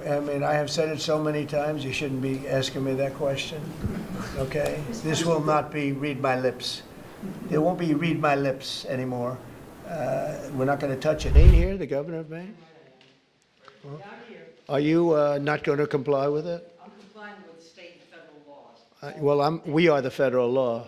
I mean, I have said it so many times, you shouldn't be asking me that question, okay? This will not be read my lips. It won't be read my lips anymore. We're not going to touch it. Ain't here, the governor of Maine? Well, are you not going to comply with it? I'm complying with state and federal laws. Well, we are the federal law.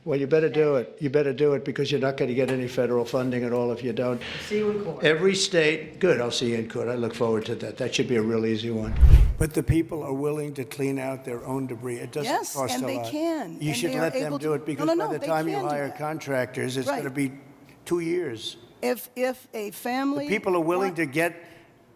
Well, you better do it. You better do it because you're not going to get any federal funding at all if you don't. See you in court. Every state, good, I'll see you in court. I look forward to that. That should be a real easy one. But the people are willing to clean out their own debris. It doesn't Yes, cost a lot. and they can. You and should they are let them able do to- it because No, by the they time you can do hire that. contractors, it's Right. going to be 2 years. If a family. People are willing want- to get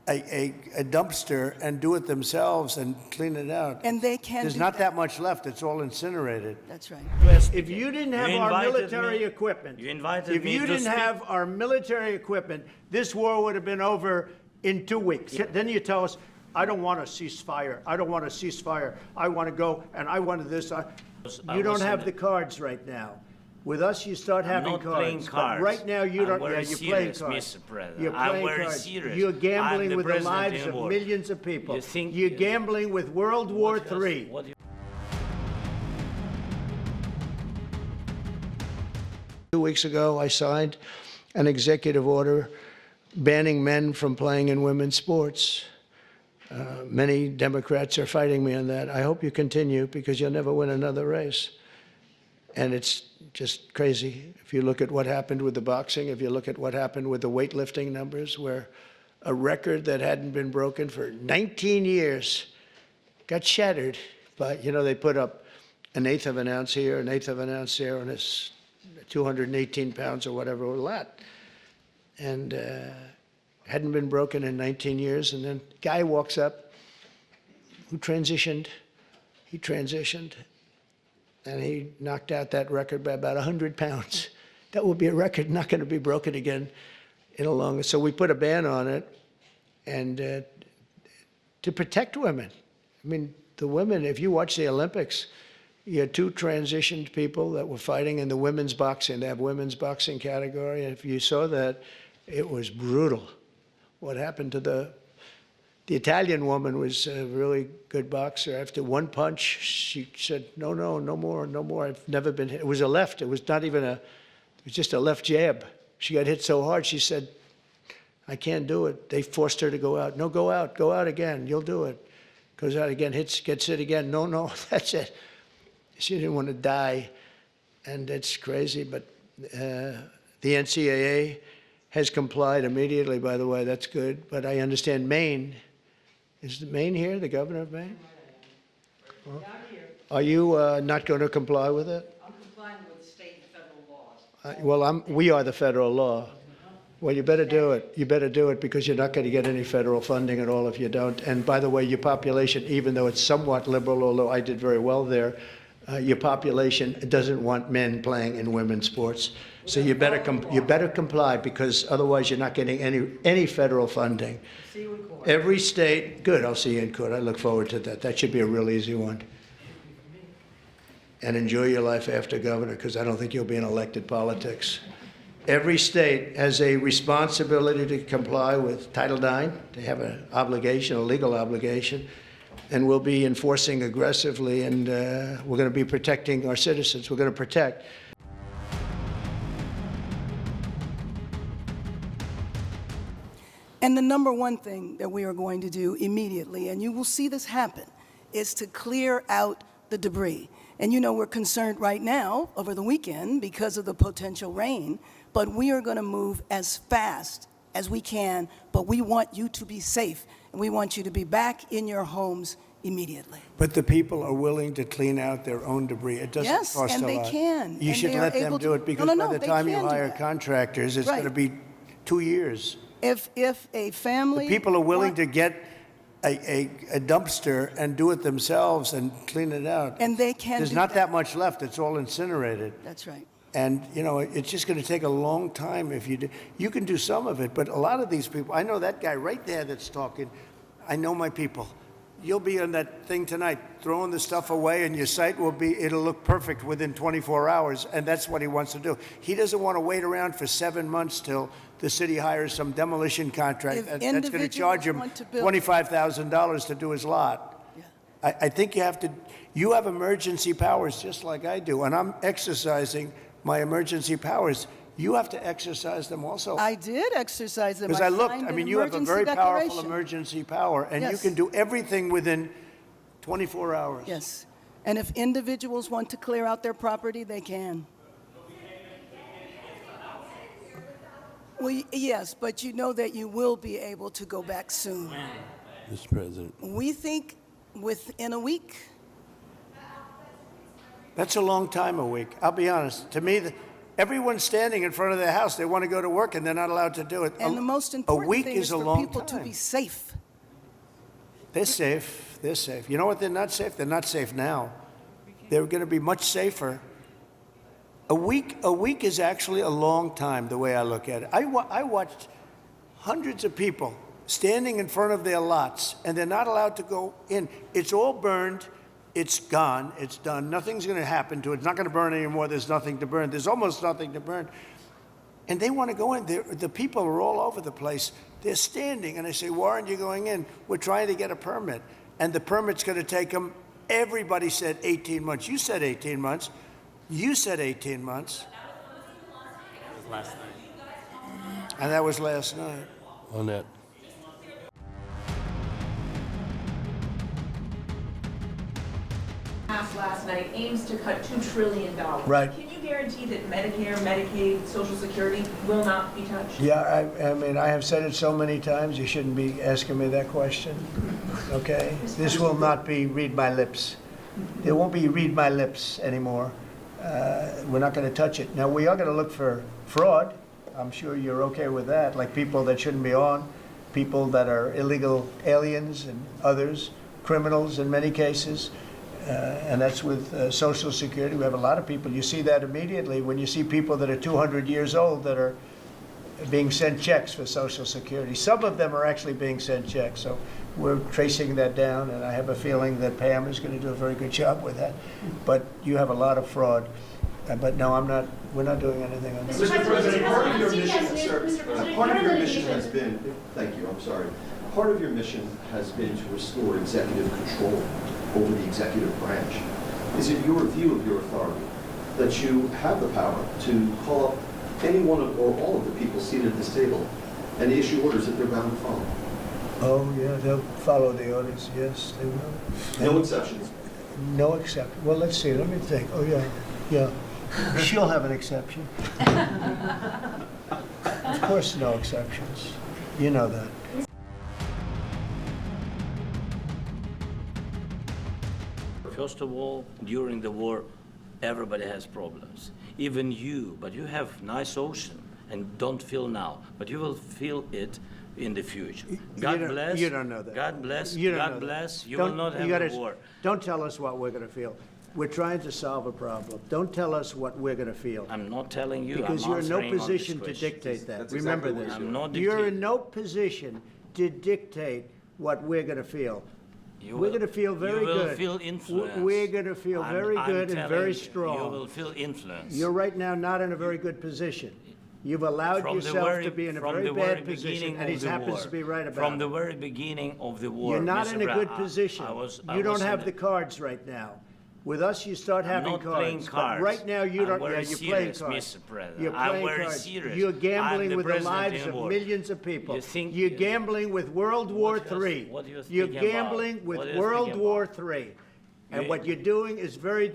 a dumpster and do it themselves and clean it out. And they can There's do not that. that much left. It's all incinerated. That's right. If you didn't have You our invited military me- equipment, you invited if me you to didn't speak. have our military equipment, this war would have been over in 2 weeks. Then you tell us, I don't want a ceasefire. I don't want a ceasefire. I want to go and I wanted this. I You don't was have in the cards right now. With us, you start having not cards. playing But cards. right now, you I'm don't. very You're playing serious, cards. Mr. President. You're I'm playing very cards. serious. You're I'm gambling the with the president lives in of war. millions of people. You think- You're gambling with World War III. What do you- 2 weeks ago, I signed an executive order banning men from playing in women's sports. Many Democrats are fighting me on that. I hope you continue because you'll never win another race. And it's just crazy. If you look at what happened with the boxing, if you look at what happened with the weightlifting numbers, where a record that hadn't been broken for 19 years got shattered. But, they put up an eighth of an ounce here, an eighth of an ounce there, and it's 218 pounds or whatever, a lot. And hadn't been broken in 19 years. And then guy walks up who transitioned. He transitioned. And he knocked out that record by about 100 pounds. That will be a record not going to be broken again in a long. So we put a ban on it, and to protect women. I mean, the women. If you watch the Olympics, you had 2 transitioned people that were fighting in the women's boxing. They have women's boxing category, and if you saw that, it was brutal. What happened to the Italian woman was a really good boxer. After one punch, she said, no more. I've never been hit. It was a left. It was not even it was just a left jab. She got hit so hard, she said, I can't do it. They forced her to go out. No, go out again. You'll do it. Goes out again, gets hit again. No, that's it. She didn't want to die. And it's crazy, but the NCAA has complied immediately, by the way. That's good. But I understand Maine. Is Maine here, the governor of Maine? Well, are you not going to comply with it? I'm complying with state and federal laws. Well, we are the federal law. Well, you better do it. You better do it because you're not going to get any federal funding at all if you don't. And by the way, your population, even though it's somewhat liberal, although I did very well there, your population doesn't want men playing in women's sports. So you better comply because otherwise you're not getting any federal funding. See you in court. Every state, good, I'll see you in court. I look forward to that. That should be a real easy one. And enjoy your life after governor because I don't think you'll be in elected politics. Every state has a responsibility to comply with Title IX. They have an obligation, a legal obligation, and we'll be enforcing aggressively, and we're going to be protecting our citizens. We're going to protect. And the number one thing that we are going to do immediately, and you will see this happen, is to clear out the debris. And we're concerned right now over the weekend because of the potential rain, but we are going to move as fast as we can, but we want you to be safe, and we want you to be back in your homes immediately. But the people are willing to clean out their own debris. It doesn't Yes, cost and a they lot. can, You and should they are let them able do to- it because No, by the they time you can do hire that. contractors, it's Right. going to be 2 years. If a family. People are willing want- to get a dumpster and do it themselves and clean it out. And they can There's do not that. that much left. It's all incinerated. That's right. And, it's just going to take a long time if you do. You can do some of it, but a lot of these people, I know that guy right there that's talking. I know my people. you'll be on that thing tonight, throwing the stuff away, and your site it'll look perfect within 24 hours, and that's what he wants to do. He doesn't want to wait around for 7 months till the city hires some demolition contract If that's going to charge individuals him want to build- $25,000 to do his lot. I think you have emergency powers just like I do, and I'm exercising my emergency powers. You have to exercise them also. I did exercise them. Because I looked, signed I an mean, you have a emergency very powerful declaration. emergency power, and you Yes. can do everything within 24 hours. Yes. And if individuals want to clear out their property, they can. Well, yes, but you know that you will be able to go back soon. Mr. President. We think within a week. That's a long time, a week. I'll be honest. To me, everyone's standing in front of their house. They want to go to work, and they're not allowed to do it. And the most a important week thing is is a for long people to time. be safe. They're safe. They're safe. You know what? They're not safe. They're not safe now. They're going to be much safer. A week is actually a long time, the way I look at it. I watched hundreds of people standing in front of their lots, and they're not allowed to go in. It's all burned. It's gone. It's done. Nothing's going to happen to it. It's not going to burn anymore. There's nothing to burn. There's almost nothing to burn. And they want to go in. The people are all over the place. They're standing, and I say, why aren't you going in? We're trying to get a permit. And the permit's going to take them, everybody said 18 months. You said 18 months. You said 18 months. Last night. And that was last night. On that. Passed last night aims to cut $2 trillion. Right. Can you guarantee that Medicare, Medicaid, Social Security will not be touched? Yeah, I mean, I have said it so many times, you shouldn't be asking me that question, okay? This will not be read my lips. There won't be read my lips anymore. We're not going to touch it. Now, we are going to look for fraud. I'm sure you're okay with that, like people that shouldn't be on, people that are illegal aliens and others, criminals in many cases. And that's with Social Security. We have a lot of people. You see that immediately when you see people that are 200 years old that are being sent checks for Social Security. Some of them are actually being sent checks. So we're tracing that down, and I have a feeling that Pam is going to do a very good job with that. But you have a lot of fraud. But no, I'm not. We're not doing anything on that. Mr. President, part of your mission, Mr. sir, President, part of your part of the mission mission- has been, thank you, I'm sorry. Part of your mission has been to restore executive control over the executive branch. Is it your view of your authority that you have the power to call up any one of or all of the people seated at this table and issue orders that they're bound to follow? Oh, yeah, they'll follow the orders. Yes, they will. No exceptions. No exception. Well, let's see. Let me think. Oh, yeah, yeah. She'll have an exception. Of course, no exceptions. You know that. First of all, during the war, everybody has problems. Even you, but you have nice ocean and don't feel now, but you will feel it in the future. God bless. You don't know that. God bless. You don't know God that. bless. You Don't- will not you have gotta- a war. Don't tell us what we're going to feel. We're trying to solve a problem. Don't tell us what we're going to feel. I'm not telling you. Because I'm you're in no answering on this position to question. dictate that. That's Remember exactly what this. I'm not You're dictating. in no position to dictate what we're going to feel. You We're will- going to feel very You will good. feel influence. We're going to feel very good and telling very you, strong. You will feel influence. You're right now not in a very good position. You've allowed From the yourself very- to be in a from very the very bad position, beginning and he of the happens war. to be right about From the it. very beginning of the war. You're not Mr. in a Brown, good position. I was You don't in have a- the cards right now. With us, you start I'm having not cards. playing But cards. right now, you I'm don't. very You're playing serious, cards. Mr. President. You're I'm playing very cards. serious. You're I'm gambling the with the president lives in of war. millions of people. You think- You're gambling with World War What you- III. what you You're speaking about? gambling with What are you World speaking War about? III. And You- what you're doing is very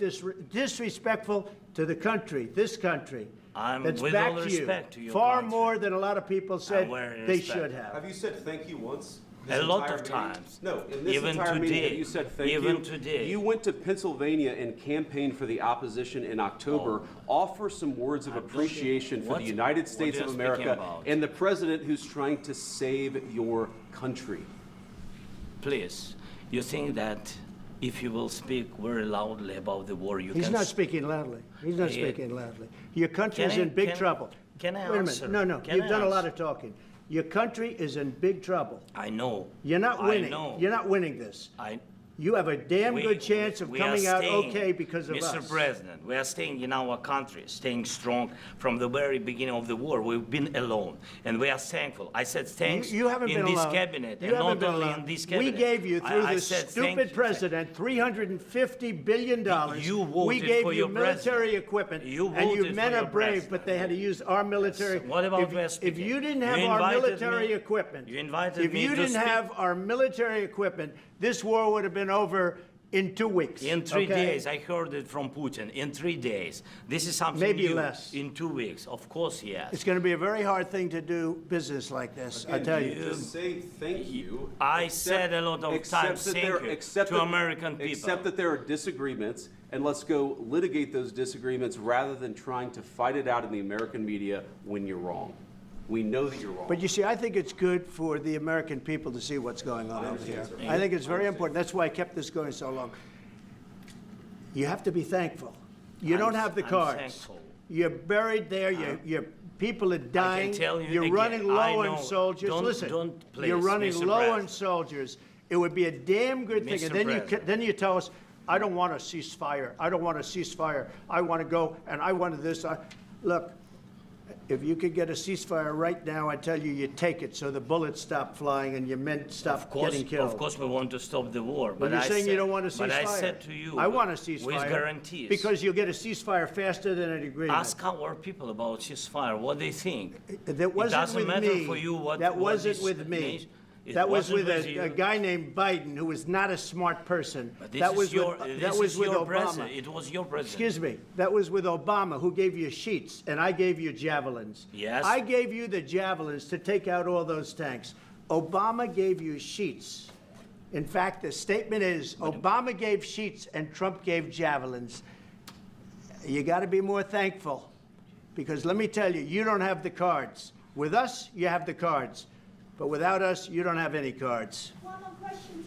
disrespectful to the country, this country. I'm That's with back all to you. respect to your Far country. more than a lot of people said very they respect. should have. Have you said thank you once? A this lot entire of meeting? times. No, in this Even entire meeting, today. have you said thank you? Even today. You went to Pennsylvania and campaigned for the opposition in October. Offer some words of appreciation for what- the United what States you're of speaking America about. and the president who's trying to save your country. Please, you think that if you will speak very loudly about the war, you He's can... not speaking loudly. He's not Yeah. speaking loudly. Your country's Can I- in big can- trouble. can I Wait a answer? minute. No, Can you've I done a lot answer? of talking. Your country is in big trouble. I know. You're not winning. I know. You're not winning this. You have a damn good chance of we are coming out staying, okay because of Mr. us. President, we are staying in our country, staying strong from the very beginning of the war. We've been alone, and we are thankful. I said thanks You haven't in been this alone. cabinet, You and haven't not been only alone. in this We cabinet. gave you, through I this said thank stupid you. president, $350 billion. You voted We gave for you your military president. equipment, You and you voted men for are your brave, president. but they had to use our military. What about If West you Virginia? didn't have You our invited military me- equipment, you invited if me you to didn't speak- have our military equipment, this war would have been over in 2 weeks. In 3 okay? days, I heard it from Putin. In 3 days, this is something Maybe new. less. In 2 weeks, of course, yes. It's going to be a very hard thing to do business like this, I tell you. Just say thank you. I said a lot of Except times that thank there- you except to that- American people. Except that there are disagreements, and let's go litigate those disagreements rather than trying to fight it out in the American media when you're wrong. We know that you're wrong. But you see, I think it's good for the American people to see what's going on over here. I think it's very important. That's why I kept this going so long. You have to be thankful. You don't have the I'm cards. thankful. You're buried there. Your people are dying. tell you You're again, running I low know. on soldiers. Don't- Listen, don't please, you're running Mr. low on President. soldiers. It would be a damn good thing. Mr. And then President. then you tell us, I don't want a ceasefire. I don't want a ceasefire. I want to go and I wanted this. Look, if you could get a ceasefire right now, I tell you, you take it so the bullets stop flying and your men stop getting killed. Of course, we want to stop the war. But But you're I saying you said- don't want a ceasefire. But I said to you, I want a ceasefire. with guarantees. Because you'll get a ceasefire faster than an agreement. Ask our people about ceasefire, what they think. That wasn't it doesn't with matter me. for you what. That what wasn't this with me. nation- it That was wasn't with you. a guy named Biden, who was not a smart person. But this That is was your, with, this that was is with your Obama. president. It was your president. Excuse me. That was with Obama, who gave you sheets, and I gave you javelins. Yes. I gave you the javelins to take out all those tanks. Obama gave you sheets. In fact, the statement is Obama gave sheets and Trump gave javelins. You got to be more thankful, because let me tell you, you don't have the cards. With us, you have the cards. But without us, you don't have any cards. One more question